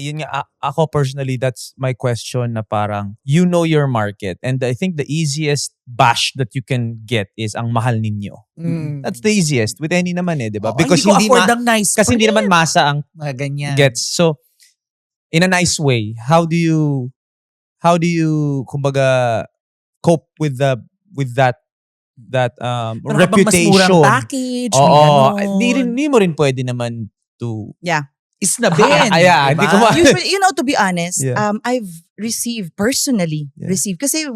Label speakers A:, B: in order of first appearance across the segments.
A: yun nga, ako personally, that's my question na parang, you know your market. And I think the easiest bash that you can get is ang mahal ninyo. That's the easiest. With any naman di ba?
B: Because hindi ko afford ang nice
A: kasi hindi naman masa ang
B: mga ganyan.
A: gets. So, in a nice way, how do you kumbaga cope with that
B: Pero
A: reputation?
B: Mas murang package.
A: Hindi mo rin pwede naman to
B: isnabin.
A: Diba?
C: Usually, to be honest, I've personally received. Kasi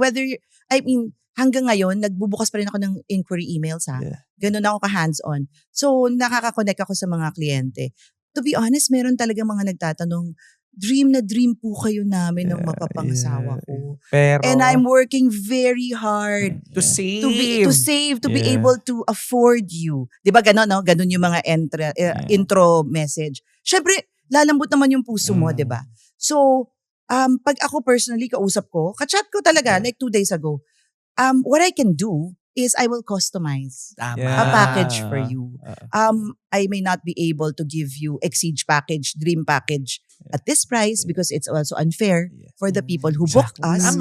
C: hanggang ngayon, nagbubukas pa rin ako ng inquiry emails Ganun ako ka-hands-on. So, nakaka-connect ako sa mga kliyente. To be honest, meron talaga mga nagtatanong, dream na dream po kayo namin ng mapapangasawa ko.
A: Pero,
C: and I'm working very hard
B: to save.
C: To be able to afford you. Diba ganon, no? Ganon yung mga intro message. Syempre, lalambot naman yung puso mo, diba? So, pag ako personally kausap ko, ka-chat ko talaga, like 2 days ago, what I can do is I will customize a package for you. I may not be able to give you Exige package, dream package at this price because it's also unfair for the people who booked us.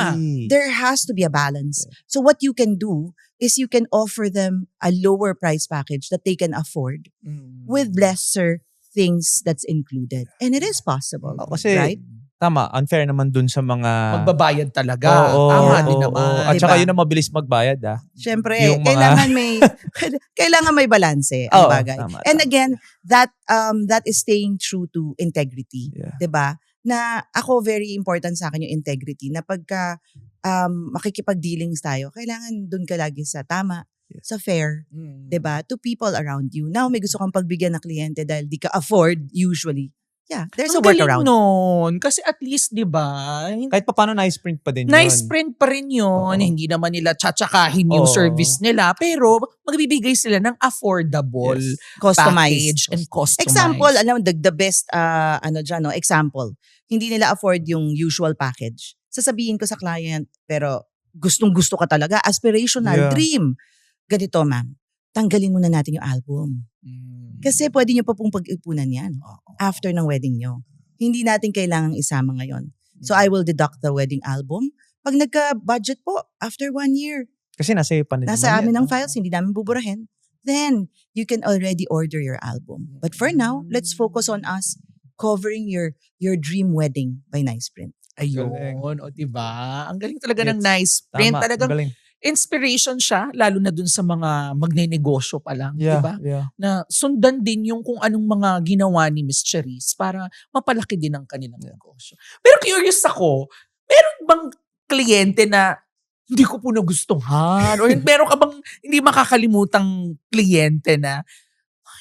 C: There has to be a balance. So what you can do is you can offer them a lower price package that they can afford with lesser things that's included. And it is possible, right?
A: Tama, unfair naman dun sa mga
B: magbabayad talaga. Tama din naman.
A: At saka yun ang mabilis magbayad
C: Siyempre, kailangan may balanse ang bagay.
A: Tama.
C: And again, that is staying true to integrity. 'Di ba? Na ako, very important sa akin yung integrity. Na pagka makikipag-dealings tayo, kailangan dun ka lagi sa tama, sa fair, 'di ba? To people around you. Now, may gusto kang pagbigyan na kliyente dahil di ka afford usually. There's a workaround.
B: Nun. Kasi at least, di ba?
A: Kahit pa paano, nice print pa din yun.
B: Nice print pa rin yun. Hindi naman nila tsatsakahin yung service nila. Pero, magbibigay sila ng affordable package and customized.
C: Example, alam mo, the best, example. Hindi nila afford yung usual package. Sasabihin ko sa client, pero gustong-gusto ka talaga, aspirational, dream. Ganito, ma'am. Tanggalin muna natin yung album. Kasi pwede nyo pa pong pag-ipunan yan after ng wedding nyo. Hindi natin kailangang isama ngayon. So I will deduct the wedding album. Pag nagka-budget po, after 1 year.
A: Kasi nasa
C: amin ang files, hindi namin buburahin. Then, you can already order your album. But for now, let's focus on us covering your dream wedding by Nice Print.
B: Ayun, diba? Ang galing talaga ng Nice Print. Talagang inspiration siya, lalo na dun sa mga magnenegosyo pa lang, di ba? Na sundan din yung kung anong mga ginawa ni Miss Charisse para mapalaki din ang kanilang negosyo. Pero curious ako, meron bang kliyente na hindi ko po nagustuhan? Or meron ka bang hindi makakalimutang kliyente na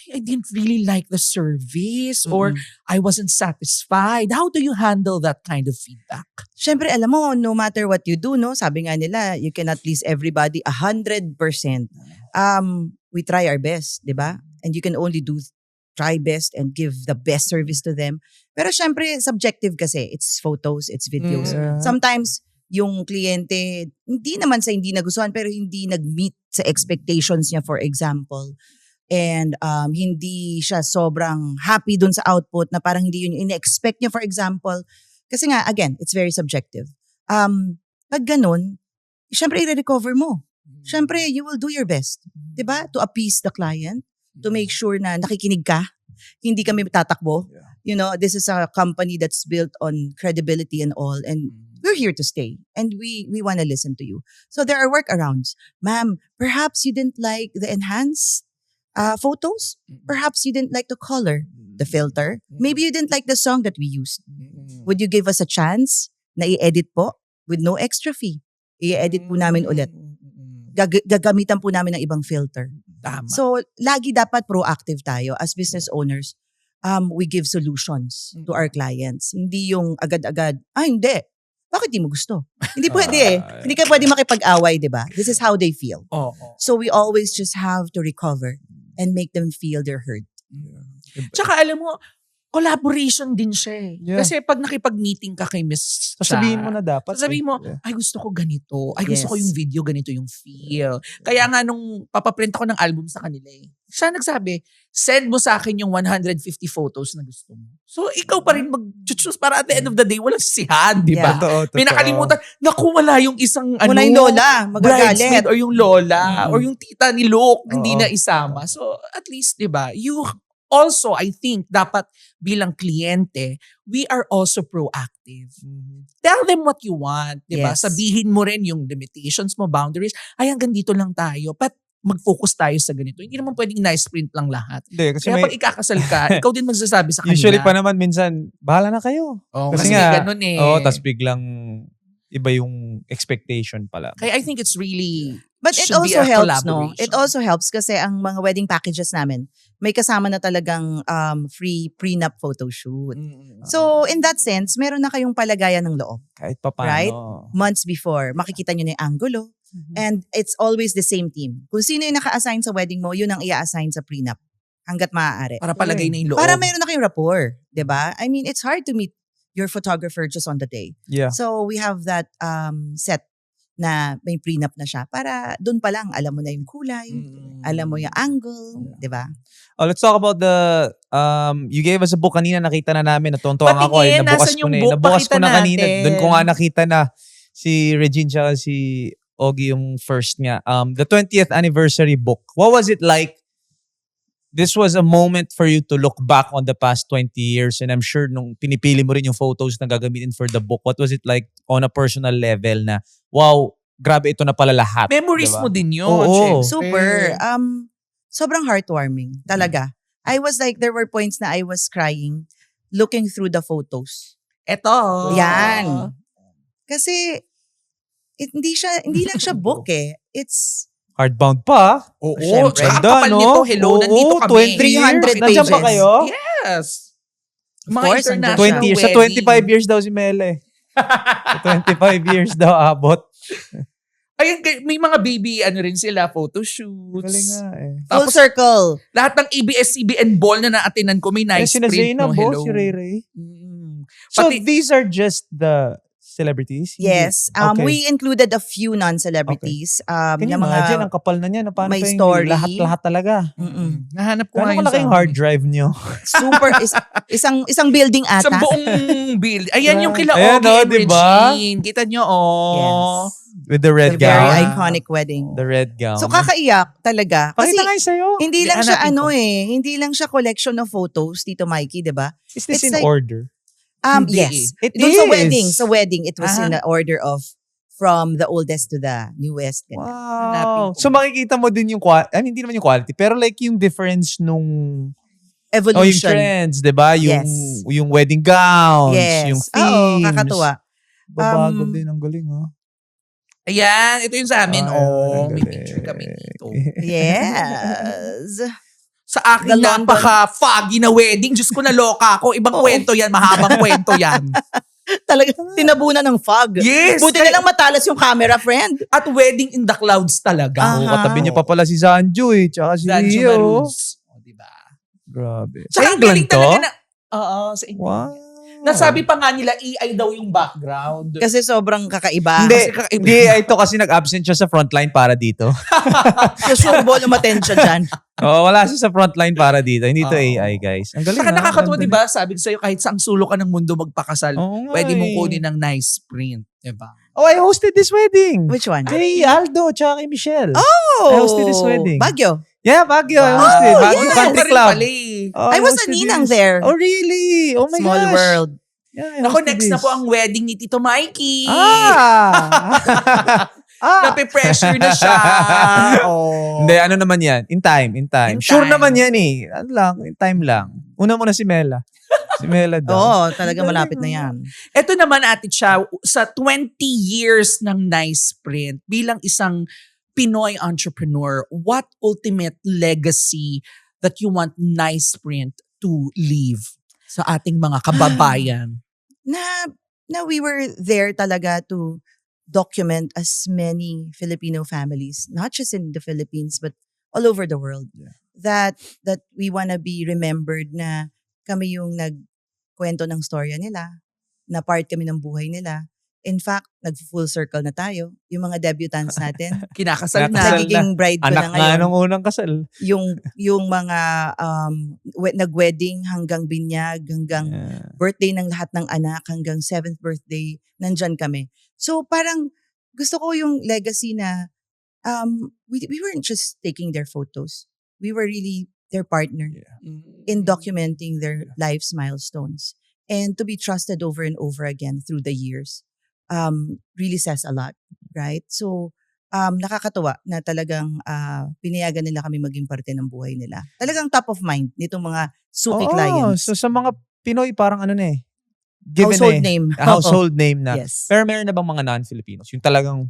B: I didn't really like the service or I wasn't satisfied. How do you handle that kind of feedback?
C: Siyempre, alam mo, no matter what you do, no, sabi nga nila, you cannot please everybody 100%. We try our best, di ba? And you can only try best and give the best service to them. Pero siyempre, subjective kasi. It's photos, it's videos. Sometimes, yung kliyente, hindi naman sa hindi nagustuhan, pero hindi nag-meet sa expectations niya, for example. And hindi siya sobrang happy dun sa output na parang hindi yun yung ina-expect niya, for example. Kasi nga, again, it's very subjective. Pag ganun, syempre i-recover mo. Syempre, you will do your best. Diba? To appease the client, to make sure na nakikinig ka, hindi kami tatakbo. You know, this is a company that's built on credibility and all, and we're here to stay, and we want to listen to you. So there are workarounds. Ma'am, perhaps you didn't like the enhanced photos. Perhaps you didn't like the color, the filter. Maybe you didn't like the song that we used. Would you give us a chance na i-edit po with no extra fee? I-edit po namin ulit. Gagamitan po namin ng ibang filter.
B: Tama.
C: So, lagi dapat proactive tayo as business owners. We give solutions to our clients. Hindi yung agad-agad, hindi. Bakit di mo gusto? Hindi pwede Hindi ka pwede makipag-away, di ba? This is how they feel. So, we always just have to recover and make them feel they're heard.
B: Tsaka alam mo, collaboration din siya eh.
A: Yeah.
B: Kasi pag nakipag-meeting ka kay Miss Cha,
A: Sasabihin mo na dapat.
B: sasabihin mo, ay gusto ko ganito. Ay gusto ko yung video, ganito yung feel. Kaya nga nung papaprint ako ng album sa kanila eh. Siya nagsabi, send mo sa akin yung 150 photos na gusto mo. So ikaw pa rin mag-choose para at the end of the day, walang sisihan, di ba?
A: Totoo.
B: May nakalimutan, naku wala yung isang
C: Wala yung lola, magagalit.
B: bridesmaid or yung lola or yung tita ni Luke, hindi
A: Oo.
B: na isama. So at least, di ba, you also, I think, dapat bilang kliyente, we are also proactive. Tell them what you want, di ba?
C: Yes.
B: Sabihin mo rin yung limitations mo, boundaries. Ay, hanggang dito lang tayo. But mag-focus tayo sa ganito. Hindi naman pwedeng nice print lang lahat.
A: Hindi, kasi
B: Kaya
A: may,
B: pag ikakasal ka, ikaw din magsasabi sa kanila.
A: usually pa naman minsan, bahala na kayo.
B: Oh,
A: Kasi
B: kasi
A: nga,
B: ganun eh.
A: tas biglang iba yung expectation pala.
B: Kaya I think it's really
C: But it
B: should be
C: also
B: a
C: helps, no?
B: collaboration.
C: It also helps kasi ang mga wedding packages namin, may kasama na talagang free prenup photo shoot. So, in that sense, meron na kayong palagayan ng loob.
A: Kahit pa paano.
C: Right? Months before, makikita nyo na yung angulo. And it's always the same team. Kung sino yung naka-assign sa wedding mo, yun ang i-assign sa prenup. Hanggat maaari.
B: Para palagay na yung loob.
C: Para meron na kayong rapport. 'Di ba? I mean, it's hard to meet your photographer just on the day.
A: Yeah.
C: So, we have that set na may prenup na siya. Para doon pa lang, alam mo na yung kulay. Alam mo yung angle. 'Di ba?
A: Oh, let's talk about the you gave us a book kanina, nakita na namin, natutuwa ako
B: Patingin,
A: nabukas
B: nasan
A: ko
B: yung
A: na.
B: book?
A: Nabukas ko
B: Pakita
A: na kanina.
B: natin.
A: Doon ko nga nakita na si Regine tsaka si Ogie yung first nga. The 20th anniversary book. What was it like? This was a moment for you to look back on the past 20 years, and I'm sure nung pinipili mo rin yung photos na gagamitin for the book, what was it like on a personal level na, wow, grabe ito na pala lahat.
B: Memories
A: diba?
B: mo din yun.
A: Oo.
B: syempre.
C: Super. Sobrang heartwarming. Talaga. I was like, there were points na I was crying looking through the photos.
B: Eto.
C: Yan. Kasi, hindi lang siya book eh. It's
A: Hardbound pa.
B: Oo.
C: Syempre.
B: Tsaka
A: Ganda,
B: kapal
A: no?
B: nito. Hello,
A: Oo,
B: nandito kami.
C: 300
A: Nandiyan pa
C: pages.
A: kayo?
B: Yes.
C: Of
B: Mga
C: course, andun
B: international
A: 20 years. Sa
B: wedding.
A: 25 years daw si Mele. Sa 25 years daw abot.
B: Ayun, may mga baby, rin sila, photoshoots.
A: Galing nga eh.
C: full
B: Tapos,
C: circle.
B: lahat ng ABS-CBN ball na naatinan ko, may nice
A: sina
B: print,
A: Zainab,
B: no? Hello.
A: si Ray Ray.
B: Mm.
A: So
B: Pati-
A: these are just the celebrities?
C: Yes.
A: Okay.
C: We included a few non-celebrities.
A: Can you
C: Na
A: imagine, ang kapal na niya. Na paano
C: may
A: pa yung
C: story.
A: lahat-lahat talaga?
B: Nahanap ko nga
A: Gano'ng
B: yun
A: kalaki yung hard drive nyo?
C: Super. Isang building
B: Sa
C: ata.
B: buong build. Ayan yung kila
A: Ayan,
B: Ogie
A: oh,
B: and
A: diba?
B: Regine. Kita nyo, oh.
C: Yes.
A: With the red
C: A very
A: gown?
C: iconic wedding.
A: The red gown.
C: So kakaiyak talaga. Kasi
A: Pakita nga yung sa'yo.
C: hindi lang siya
B: Hanapin ko.
C: hindi lang siya collection of photos, Tito Mikey, 'di ba?
A: Is this
C: it's
A: in
C: like-
A: order?
B: Hindi
C: Yes.
A: It
C: Doon
A: is.
C: sa wedding, it was
B: Ah.
C: in the order of from the oldest to the newest. ganun.
B: Hanapin
A: Wow.
B: ko.
A: So makikita mo din yung quality. I mean, hindi naman yung quality. Pero like yung difference nung... yung
C: Evolution.
A: trends, di ba? Yung,
C: Yes.
A: yung wedding gowns,
C: Yes.
A: yung
C: Oo,
A: themes.
C: kakatuwa.
A: Babago din. Ang galing, ha?
B: Ayan, ito yung sa amin.
A: Ay,
B: Oh, may
A: galing.
B: picture kami dito.
C: Yes.
B: Sa akin,
C: The London-
B: napaka-foggy na wedding. Diyos ko, naloka ako. Ibang
C: Oo.
B: kwento yan. Mahabang kwento yan.
C: Talaga, tinabunan ng fog.
B: Yes.
C: Buti na lang matalas yung camera, friend.
B: At wedding in the clouds talaga.
C: Ah.
A: Oo, katabi niya pa pala si Sanjo eh. Tsaka si
B: Danjo
A: Rio.
B: Maroons. O, diba?
A: Grabe.
B: Tsaka
A: Sa
B: ang galing
A: England to?
B: talaga na... Oo, sa England.
A: Wow.
B: Nasabi pa nga nila, AI daw yung background.
C: Kasi sobrang kakaiba.
A: Hindi,
B: kasi kakaiba.
A: hindi. Ito kasi nag-absent siya sa frontline para dito.
C: So, sure ball umattend siya dyan.
A: Oo, wala siya sa frontline para dito. Hindi to
B: Oo.
A: AI, guys. Ang galing,
B: Saka
A: ha?
B: nakakatuwa,
A: Ganda
B: di ba? Sabi ko sa'yo, kahit saang sulok ka ng mundo magpakasal,
A: Oo nga
B: pwede mong
A: eh.
B: kunin ng nice print. Diba?
A: Oh, I hosted this wedding.
C: Which one?
A: Kay Aldo, tsaka kay Michelle.
C: Oh!
A: I hosted this wedding.
C: Baguio.
A: Yeah, Baguio. I
B: Wow.
A: hosted.
C: Oh,
A: Baguio
C: yes.
A: Country
B: Rin
A: Club.
B: pala eh.
A: Oh,
C: I was a
A: hosted
C: ninang
A: this.
C: there.
A: Oh, really? Oh my
C: Small
A: gosh.
C: world.
A: Yeah, I
B: Ako,
A: hosted
B: next na
A: this.
B: po ang wedding ni Tito Mikey.
A: Ah!
B: Nape-pressure na siya. Oh.
A: Hindi, ano naman yan? In time.
B: In
A: Sure
B: time.
A: naman yan eh. Ano lang, in time lang. Una muna si Mela. Si Mela daw.
C: Oo, talaga malapit na yan.
B: Ito naman, Ate Cha, sa 20 years ng Nice Print, bilang isang Pinoy entrepreneur, what ultimate legacy that you want Nice Print to leave sa ating mga kababayan?
C: Na we were there talaga to document as many Filipino families, not just in the Philippines, but all over the world.
A: Yeah.
C: That we want to be remembered na kami yung nagkwento ng storya nila, na part kami ng buhay nila. In fact, nag-full circle na tayo. Yung mga debutants natin,
B: Kinakasal na.
A: Kinakasal
C: nagiging bride ko na
A: Anak nga
C: ngayon.
A: nung unang kasal.
C: Yung mga nag-wedding hanggang binyag, hanggang birthday ng lahat ng anak, hanggang 7th birthday, nandyan kami. So parang gusto ko yung legacy na we weren't just taking their photos. We were really their partner in documenting their life's milestones. And to be trusted over and over again through the years really says a lot, right? So, nakakatuwa na talagang pinayagan nila kami maging parte ng buhay nila. Talagang top of mind nitong mga suki clients.
A: So sa mga Pinoy, parang ano na eh. Given
C: Household
A: na eh.
C: name.
A: Household name na.
C: Yes.
A: Pero meron na bang mga non-Filipinos? Yung talagang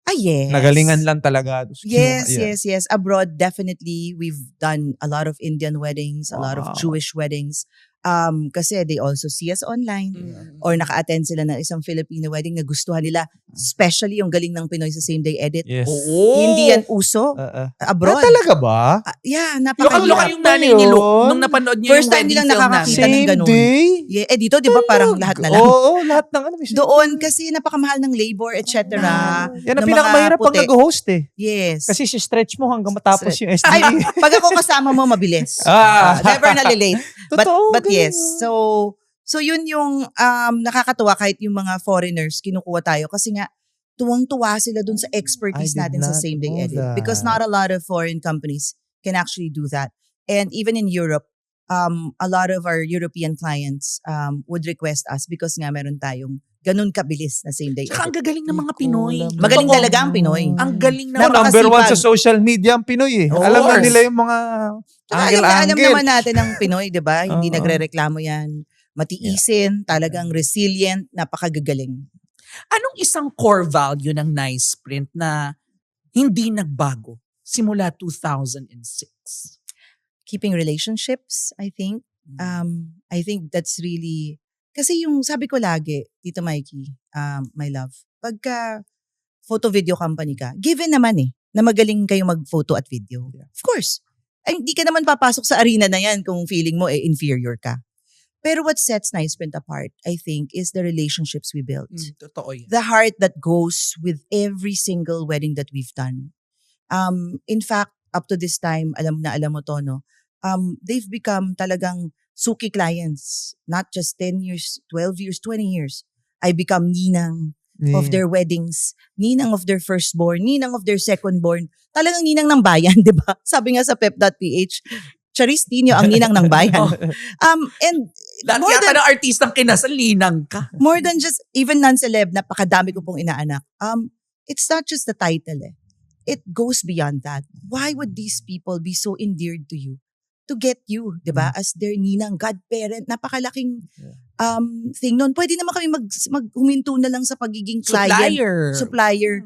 C: Yes.
A: nagalingan lang talaga.
C: Yes. Abroad, definitely, we've done a lot of Indian weddings, a lot of Jewish weddings. Kasi they also see us online or naka-attend sila ng isang Filipino wedding na gustuhan nila, especially yung galing ng Pinoy sa same day edit.
A: Yes.
C: Hindi yan uso abroad.
A: Talaga ba?
C: Yeah,
B: Lokal
C: napakahirap.
B: yung nanay ni Luke nung napanood niyo
C: First
B: yung
C: time
B: wedding
C: nilang
B: film
C: nakakakita
B: namin.
C: ng ganun.
A: day?
C: Yeah, dito, di ba parang lahat na lang?
A: Oo, lahat ng ano.
C: Doon, kasi napakamahal ng labor, etc.
A: Yan ang
C: ng mga
A: pinakamahirap pag
C: puti.
A: nag-host eh.
C: Yes.
A: Kasi si-stretch mo hanggang matapos yung STD.
C: Ay, pag ako kasama mo, mabilis. Never nalilate.
A: Totoo,
C: But
A: ganun.
C: yes, so yun yung nakakatuwa kahit yung mga foreigners, kinukuha tayo kasi nga tuwang-tuwa sila dun sa expertise
A: I did
C: natin sa
A: not
C: same day
A: know
C: edit.
A: that.
C: Because not a lot of foreign companies can actually do that. And even in Europe, a lot of our European clients would request us because nga meron tayong ganun kabilis na same day
B: Tsaka ang
C: edit.
B: gagaling ng mga Pinoy.
C: Magaling
B: Totoo.
C: talaga ang Pinoy.
B: Ang galing na.
C: Napaka-
A: Number one
C: Napakasipag.
A: sa social media ang Pinoy eh.
B: Of
A: Alam na
B: course.
A: nila yung mga
C: Tsaka alam
A: angle-angle.
C: naman natin ang Pinoy, di ba? Hindi
A: Oo.
C: nagre-reklamo yan. Matiisin, talagang resilient, napakagagaling.
B: Anong isang core value ng Nice Print na hindi nagbago simula 2006?
C: Keeping relationships, I think. I think that's really, kasi yung sabi ko lagi, Tito Mikey, my love, pagka photo-video company ka, given naman na magaling kayo mag-photo at video.
A: Yeah.
C: Of course. Ay, hindi ka naman papasok sa arena na yan kung feeling mo inferior ka. Pero what sets Nice Print apart, I think, is the relationships we built.
B: Totoo yan.
C: The heart that goes with every single wedding that we've done. In fact, up to this time, alam mo to, no? They've become talagang suki clients. Not just 10 years, 12 years, 20 years. I become ninang of their weddings, ninang of their firstborn, ninang of their secondborn. Talagang ninang ng bayan, di ba? Sabi nga sa pep.ph, Charis Tino ang ninang ng bayan. And
B: Lahat
C: more
B: yata
C: than,
B: ng artistang kinasal, linang ka.
C: more than just, even non-celeb, napakadami ko pong inaanak. It's not just the title It goes beyond that. Why would these people be so endeared to you? To get you, di ba? As their ninang, godparent, napakalaking thing nun. Pwede naman kami huminto na lang sa pagiging client, supplier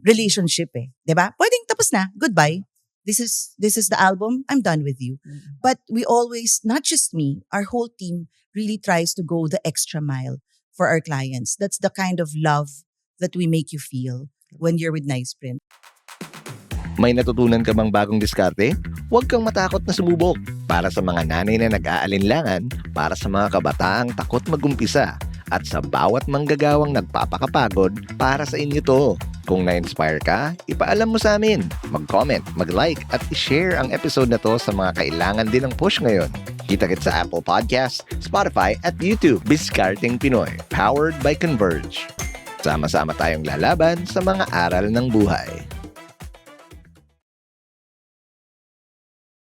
C: relationship di ba? Pwedeng tapos na, goodbye. This is the album, I'm done with you. But we always, not just me, our whole team really tries to go the extra mile for our clients. That's the kind of love that we make you feel when you're with Nice Print.
D: May natutunan ka bang bagong diskarte? Huwag kang matakot na sumubok. Para sa mga nanay na nag-aalinlangan, para sa mga kabataang takot mag-umpisa, at sa bawat manggagawang nagpapakapagod, para sa inyo to. Kung na-inspire ka, ipaalam mo sa amin. Mag-comment, mag-like, at i-share ang episode na to sa mga kailangan din ng push ngayon. Kita-kits sa Apple Podcasts, Spotify, at YouTube. Discarding Pinoy, powered by Converge. Sama-sama tayong lalaban sa mga aral ng buhay.